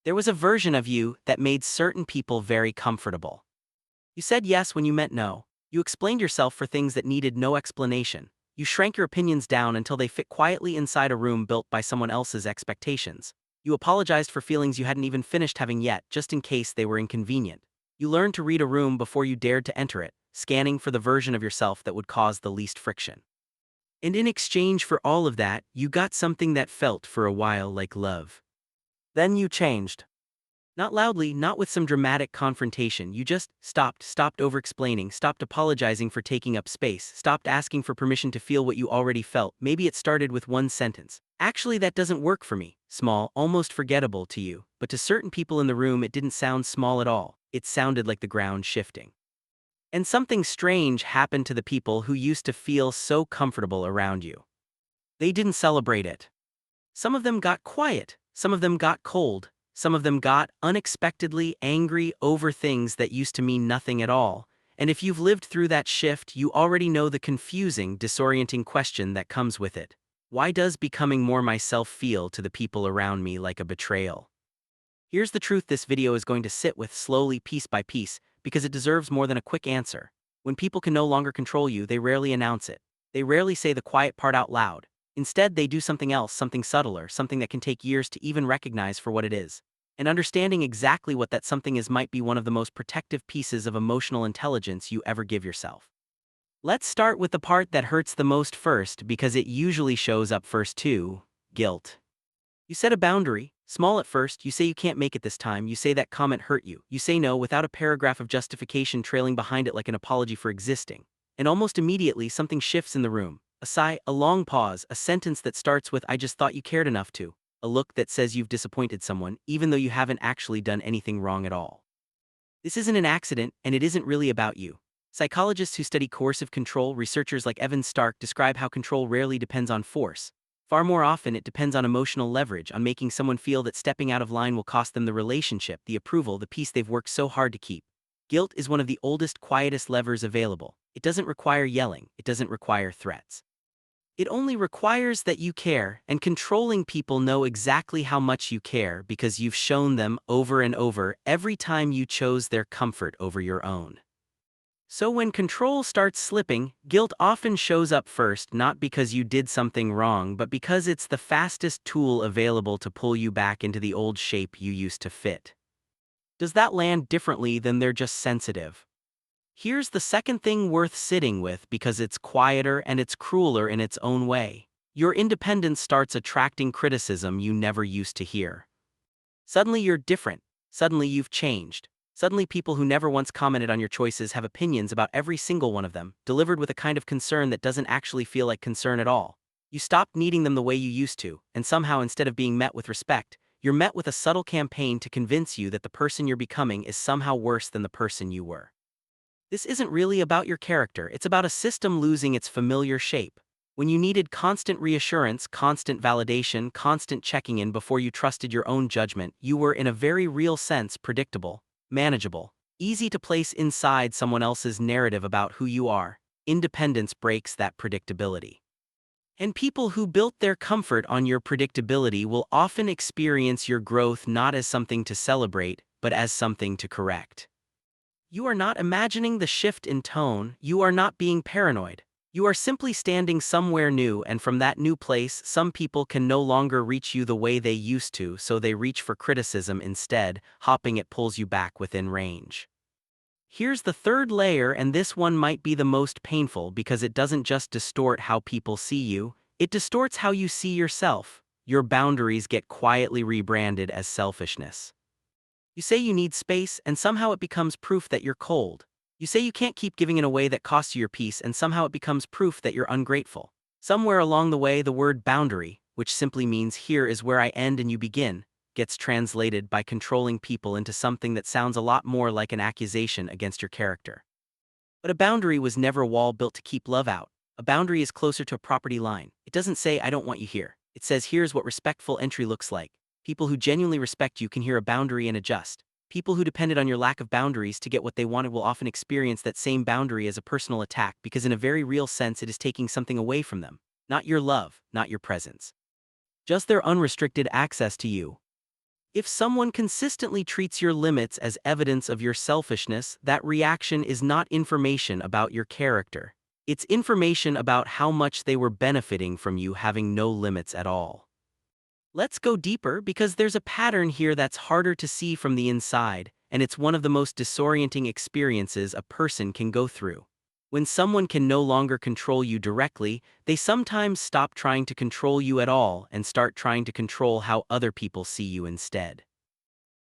There was a version of you that made certain people very comfortable. You said yes when you meant no. You explained yourself for things that needed no explanation. You shrank your opinions down until they fit quietly inside a room built by someone else's expectations. You apologized for feelings you hadn't even finished having yet, just in case they were inconvenient. You learned to read a room before you dared to enter it, scanning for the version of yourself that would cause the least friction. And in exchange for all of that, you got something that felt for a while like love. Then you changed. Not loudly, not with some dramatic confrontation, you just stopped over-explaining, stopped apologizing for taking up space, stopped asking for permission to feel what you already felt. Maybe it started with one sentence. Actually, that doesn't work for me. Small, almost forgettable to you, but to certain people in the room it didn't sound small at all. It sounded like the ground shifting. And something strange happened to the people who used to feel so comfortable around you. They didn't celebrate it. Some of them got quiet, some of them got cold. Some of them got unexpectedly angry over things that used to mean nothing at all. And if you've lived through that shift, you already know the confusing, disorienting question that comes with it. Why does becoming more myself feel to the people around me like a betrayal? Here's the truth this video is going to sit with slowly, piece by piece, because it deserves more than a quick answer. When people can no longer control you, they rarely announce it. They rarely say the quiet part out loud. Instead, they do something else, something subtler, something that can take years to even recognize for what it is. And understanding exactly what that something is might be one of the most protective pieces of emotional intelligence you ever give yourself. Let's start with the part that hurts the most first, because it usually shows up first too: guilt. You set a boundary, small at first. You say you can't make it this time. You say that comment hurt you. You say no without a paragraph of justification trailing behind it like an apology for existing. And almost immediately something shifts in the room. A sigh, a long pause, a sentence that starts with "I just thought you cared enough to." A look that says you've disappointed someone, even though you haven't actually done anything wrong at all. This isn't an accident, and it isn't really about you. Psychologists who study coercive control, researchers like Evan Stark, describe how control rarely depends on force. Far more often, it depends on emotional leverage, on making someone feel that stepping out of line will cost them the relationship, the approval, the peace they've worked so hard to keep. Guilt is one of the oldest, quietest levers available. It doesn't require yelling, it doesn't require threats. It only requires that you care, and controlling people know exactly how much you care because you've shown them over and over every time you chose their comfort over your own. So when control starts slipping, guilt often shows up first, not because you did something wrong, but because it's the fastest tool available to pull you back into the old shape you used to fit. Does that land differently than they're just sensitive? Here's the second thing worth sitting with, because it's quieter and it's crueler in its own way. Your independence starts attracting criticism you never used to hear. Suddenly you're different. Suddenly you've changed. Suddenly people who never once commented on your choices have opinions about every single one of them, delivered with a kind of concern that doesn't actually feel like concern at all. You stopped needing them the way you used to, and somehow instead of being met with respect, you're met with a subtle campaign to convince you that the person you're becoming is somehow worse than the person you were. This isn't really about your character, it's about a system losing its familiar shape. When you needed constant reassurance, constant validation, constant checking in before you trusted your own judgment, you were in a very real sense predictable, manageable, easy to place inside someone else's narrative about who you are. Independence breaks that predictability. And people who built their comfort on your predictability will often experience your growth not as something to celebrate, but as something to correct. You are not imagining the shift in tone, you are not being paranoid. You are simply standing somewhere new, and from that new place, some people can no longer reach you the way they used to, so they reach for criticism instead, hoping it pulls you back within range. Here's the third layer, and this one might be the most painful because it doesn't just distort how people see you, it distorts how you see yourself. Your boundaries get quietly rebranded as selfishness. You say you need space, and somehow it becomes proof that you're cold. You say you can't keep giving in a way that costs you your peace, and somehow it becomes proof that you're ungrateful. Somewhere along the way, the word boundary, which simply means here is where I end and you begin, gets translated by controlling people into something that sounds a lot more like an accusation against your character. But a boundary was never a wall built to keep love out. A boundary is closer to a property line. It doesn't say, "I don't want you here." It says, "Here's what respectful entry looks like." People who genuinely respect you can hear a boundary and adjust. People who depended on your lack of boundaries to get what they wanted will often experience that same boundary as a personal attack, because in a very real sense it is taking something away from them. Not your love, not your presence. Just their unrestricted access to you. If someone consistently treats your limits as evidence of your selfishness, that reaction is not information about your character. It's information about how much they were benefiting from you having no limits at all. Let's go deeper because there's a pattern here that's harder to see from the inside, and it's one of the most disorienting experiences a person can go through. When someone can no longer control you directly, they sometimes stop trying to control you at all and start trying to control how other people see you instead.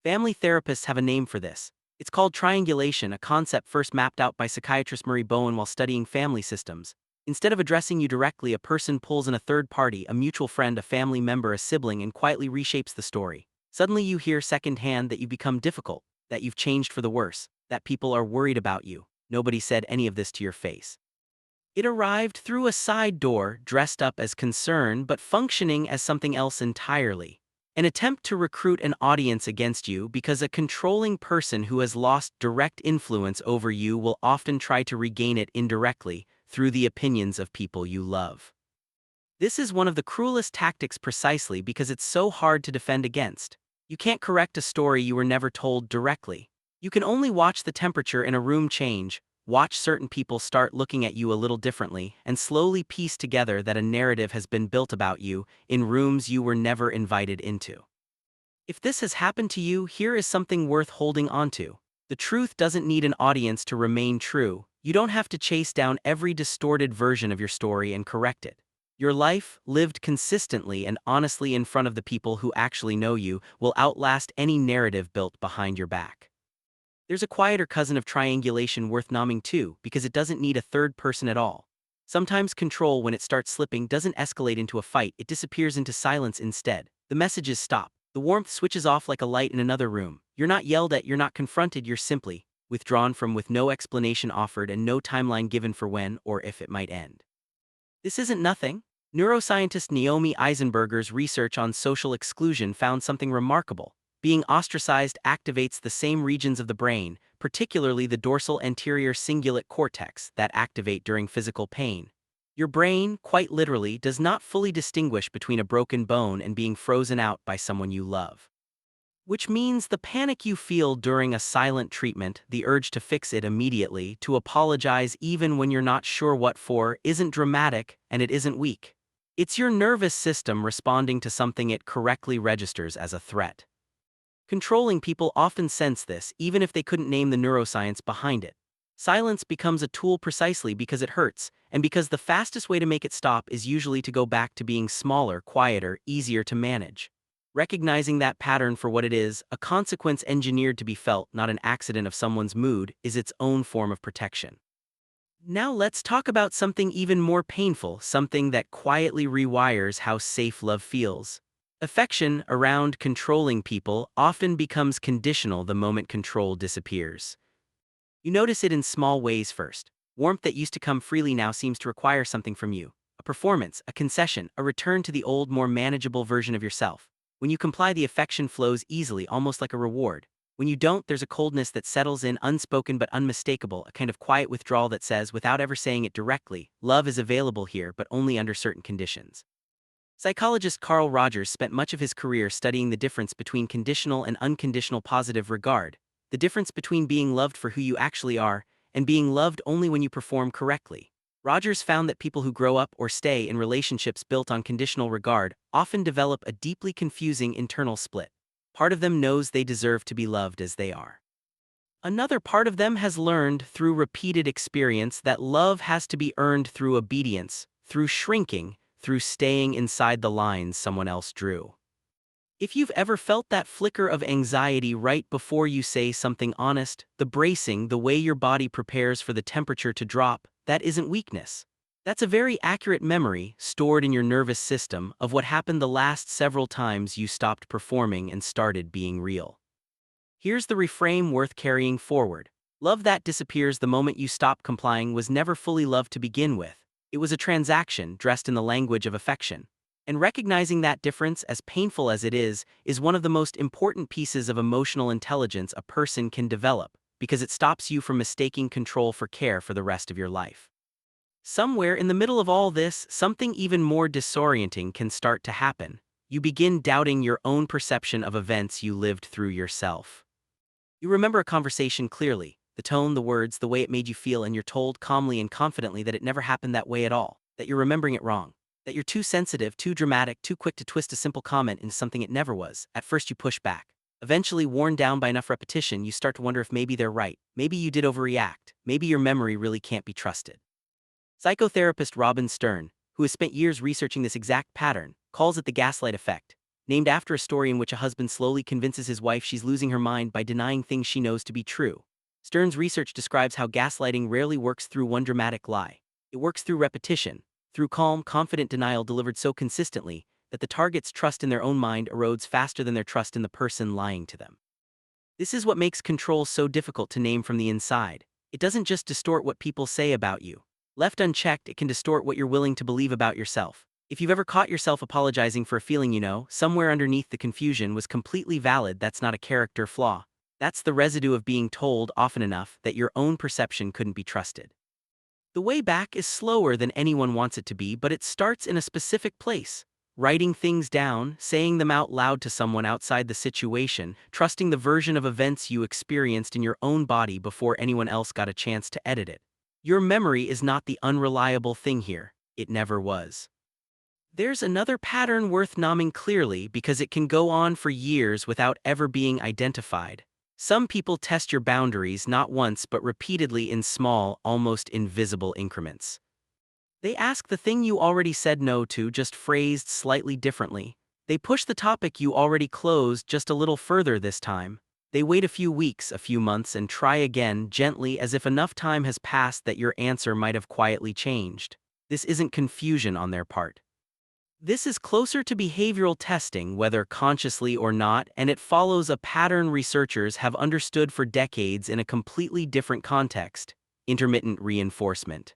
Family therapists have a name for this. It's called triangulation, a concept first mapped out by psychiatrist Bowen while studying family systems. Instead of addressing you directly, a person pulls in a third party, a mutual friend, a family member, a sibling, and quietly reshapes the story. Suddenly you hear secondhand that you've become difficult, that you've changed for the worse, that people are worried about you. Nobody said any of this to your face. It arrived through a side door, dressed up as concern but functioning as something else entirely. An attempt to recruit an audience against you because a controlling person who has lost direct influence over you will often try to regain it indirectly through the opinions of people you love. This is one of the cruelest tactics precisely because it's so hard to defend against. You can't correct a story you were never told directly. You can only watch the temperature in a room change, watch certain people start looking at you a little differently, and slowly piece together that a narrative has been built about you in rooms you were never invited into. If this has happened to you, here is something worth holding onto. The truth doesn't need an audience to remain true. You don't have to chase down every distorted version of your story and correct it. Your life, lived consistently and honestly in front of the people who actually know you, will outlast any narrative built behind your back. There's a quieter cousin of triangulation worth naming too, because it doesn't need a third person at all. Sometimes control, when it starts slipping, doesn't escalate into a fight, it disappears into silence instead. The messages stop. The warmth switches off like a light in another room. You're not yelled at, you're not confronted, you're simply withdrawn from, with no explanation offered and no timeline given for when or if it might end. This isn't nothing. Neuroscientist Naomi Eisenberger's research on social exclusion found something remarkable. Being ostracized activates the same regions of the brain, particularly the dorsal anterior cingulate cortex, that activate during physical pain. Your brain, quite literally, does not fully distinguish between a broken bone and being frozen out by someone you love. Which means the panic you feel during a silent treatment, the urge to fix it immediately, to apologize even when you're not sure what for, isn't dramatic and it isn't weak. It's your nervous system responding to something it correctly registers as a threat. Controlling people often sense this, even if they couldn't name the neuroscience behind it. Silence becomes a tool precisely because it hurts, and because the fastest way to make it stop is usually to go back to being smaller, quieter, easier to manage. Recognizing that pattern for what it is, a consequence engineered to be felt, not an accident of someone's mood, is its own form of protection. Now let's talk about something even more painful, something that quietly rewires how safe love feels. Affection around controlling people often becomes conditional the moment control disappears. You notice it in small ways first. Warmth that used to come freely now seems to require something from you. A performance, a concession, a return to the old, more manageable version of yourself. When you comply, the affection flows easily, almost like a reward. When you don't, there's a coldness that settles in, unspoken but unmistakable, a kind of quiet withdrawal that says, without ever saying it directly, love is available here but only under certain conditions. Psychologist Carl Rogers spent much of his career studying the difference between conditional and unconditional positive regard, the difference between being loved for who you actually are and being loved only when you perform correctly. Rogers found that people who grow up or stay in relationships built on conditional regard often develop a deeply confusing internal split. Part of them knows they deserve to be loved as they are. Another part of them has learned through repeated experience that love has to be earned through obedience, through shrinking, through staying inside the lines someone else drew. If you've ever felt that flicker of anxiety right before you say something honest, the bracing, the way your body prepares for the temperature to drop, that isn't weakness. That's a very accurate memory, stored in your nervous system, of what happened the last several times you stopped performing and started being real. Here's the reframe worth carrying forward. Love that disappears the moment you stop complying was never fully love to begin with. It was a transaction dressed in the language of affection. And recognizing that difference, as painful as it is one of the most important pieces of emotional intelligence a person can develop, because it stops you from mistaking control for care for the rest of your life. Somewhere in the middle of all this, something even more disorienting can start to happen. You begin doubting your own perception of events you lived through yourself. You remember a conversation clearly, the tone, the words, the way it made you feel, and you're told calmly and confidently that it never happened that way at all, that you're remembering it wrong, that you're too sensitive, too dramatic, too quick to twist a simple comment into something it never was. At first you push back. Eventually, worn down by enough repetition, you start to wonder if maybe they're right, maybe you did overreact, maybe your memory really can't be trusted. Psychotherapist Robin Stern, who has spent years researching this exact pattern, calls it the gaslight effect, named after a story in which a husband slowly convinces his wife she's losing her mind by denying things she knows to be true. Stern's research describes how gaslighting rarely works through one dramatic lie. It works through repetition, through calm, confident denial delivered so consistently that the target's trust in their own mind erodes faster than their trust in the person lying to them. This is what makes control so difficult to name from the inside. It doesn't just distort what people say about you. Left unchecked, it can distort what you're willing to believe about yourself. If you've ever caught yourself apologizing for a feeling you know, somewhere underneath the confusion was completely valid, that's not a character flaw. That's the residue of being told often enough that your own perception couldn't be trusted. The way back is slower than anyone wants it to be, but it starts in a specific place. Writing things down, saying them out loud to someone outside the situation, trusting the version of events you experienced in your own body before anyone else got a chance to edit it. Your memory is not the unreliable thing here. It never was. There's another pattern worth naming clearly because it can go on for years without ever being identified. Some people test your boundaries not once but repeatedly in small, almost invisible increments. They ask the thing you already said no to, just phrased slightly differently. They push the topic you already closed just a little further this time. They wait a few weeks, a few months, and try again, gently, as if enough time has passed that your answer might have quietly changed. This isn't confusion on their part. This is closer to behavioral testing, whether consciously or not, and it follows a pattern researchers have understood for decades in a completely different context: intermittent reinforcement.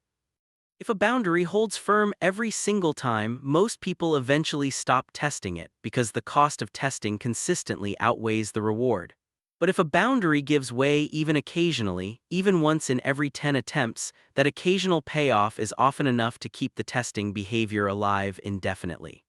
If a boundary holds firm every single time, most people eventually stop testing it because the cost of testing consistently outweighs the reward. But if a boundary gives way even occasionally, even once in every 10 attempts, that occasional payoff is often enough to keep the testing behavior alive indefinitely.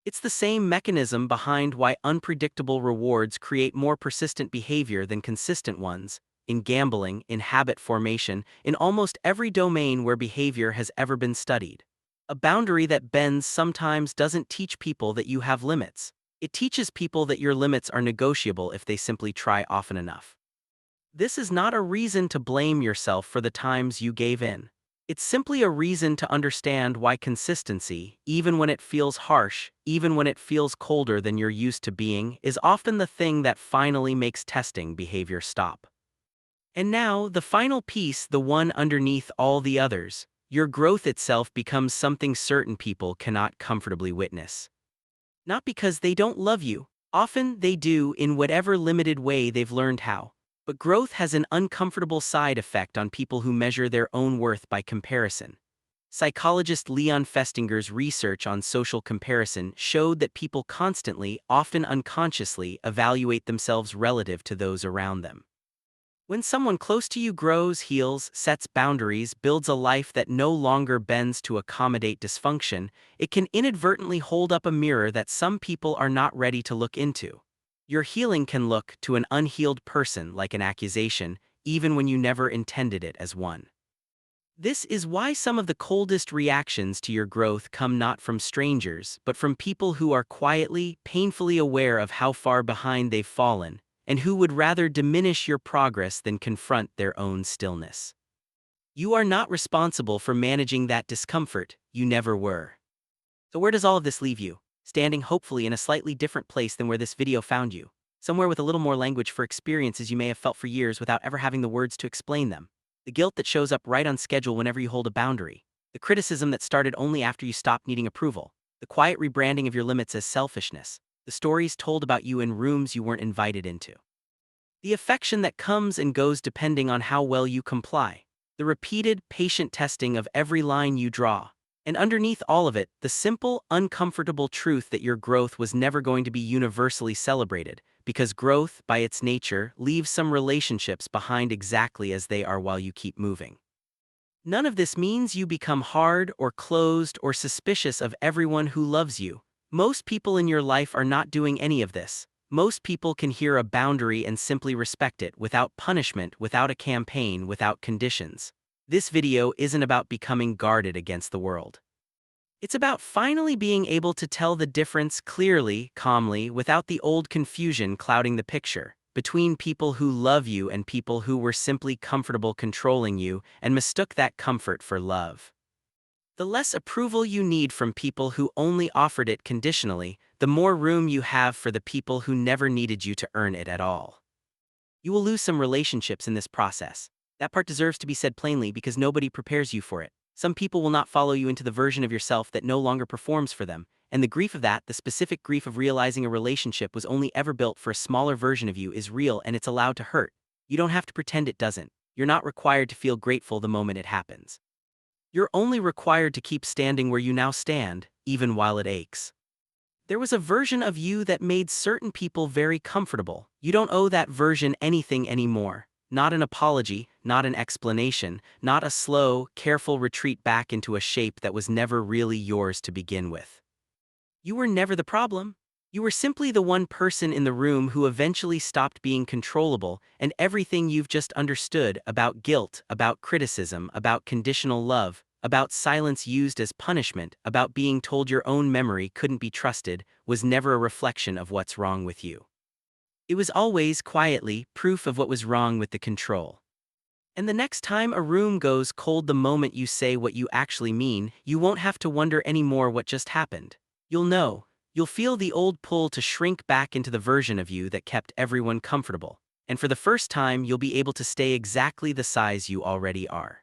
It's the same mechanism behind why unpredictable rewards create more persistent behavior than consistent ones. In gambling, in habit formation, in almost every domain where behavior has ever been studied. A boundary that bends sometimes doesn't teach people that you have limits. It teaches people that your limits are negotiable if they simply try often enough. This is not a reason to blame yourself for the times you gave in. It's simply a reason to understand why consistency, even when it feels harsh, even when it feels colder than you're used to being, is often the thing that finally makes testing behavior stop. And now, the final piece, the one underneath all the others: your growth itself becomes something certain people cannot comfortably witness. Not because they don't love you, often they do in whatever limited way they've learned how, but growth has an uncomfortable side effect on people who measure their own worth by comparison. Psychologist Leon Festinger's research on social comparison showed that people constantly, often unconsciously, evaluate themselves relative to those around them. When someone close to you grows, heals, sets boundaries, builds a life that no longer bends to accommodate dysfunction, it can inadvertently hold up a mirror that some people are not ready to look into. Your healing can look, to an unhealed person, like an accusation, even when you never intended it as one. This is why some of the coldest reactions to your growth come not from strangers, but from people who are quietly, painfully aware of how far behind they've fallen, and who would rather diminish your progress than confront their own stillness. You are not responsible for managing that discomfort, you never were. So where does all of this leave you? Standing hopefully in a slightly different place than where this video found you. Somewhere with a little more language for experiences you may have felt for years without ever having the words to explain them. The guilt that shows up right on schedule whenever you hold a boundary. The criticism that started only after you stopped needing approval. The quiet rebranding of your limits as selfishness. The stories told about you in rooms you weren't invited into. The affection that comes and goes depending on how well you comply. The repeated, patient testing of every line you draw. And underneath all of it, the simple, uncomfortable truth that your growth was never going to be universally celebrated, because growth, by its nature, leaves some relationships behind exactly as they are while you keep moving. None of this means you become hard or closed or suspicious of everyone who loves you. Most people in your life are not doing any of this. Most people can hear a boundary and simply respect it without punishment, without a campaign, without conditions. This video isn't about becoming guarded against the world. It's about finally being able to tell the difference clearly, calmly, without the old confusion clouding the picture, between people who love you and people who were simply comfortable controlling you and mistook that comfort for love. The less approval you need from people who only offered it conditionally, the more room you have for the people who never needed you to earn it at all. You will lose some relationships in this process. That part deserves to be said plainly because nobody prepares you for it. Some people will not follow you into the version of yourself that no longer performs for them, and the grief of that, the specific grief of realizing a relationship was only ever built for a smaller version of you, is real and it's allowed to hurt. You don't have to pretend it doesn't. You're not required to feel grateful the moment it happens. You're only required to keep standing where you now stand, even while it aches. There was a version of you that made certain people very comfortable. You don't owe that version anything anymore. Not an apology, not an explanation, not a slow, careful retreat back into a shape that was never really yours to begin with. You were never the problem. You were simply the one person in the room who eventually stopped being controllable, and everything you've just understood about guilt, about criticism, about conditional love, about silence used as punishment, about being told your own memory couldn't be trusted, was never a reflection of what's wrong with you. It was always, quietly, proof of what was wrong with the control. And the next time a room goes cold the moment you say what you actually mean, you won't have to wonder anymore what just happened. You'll know. You'll feel the old pull to shrink back into the version of you that kept everyone comfortable. And for the first time, you'll be able to stay exactly the size you already are.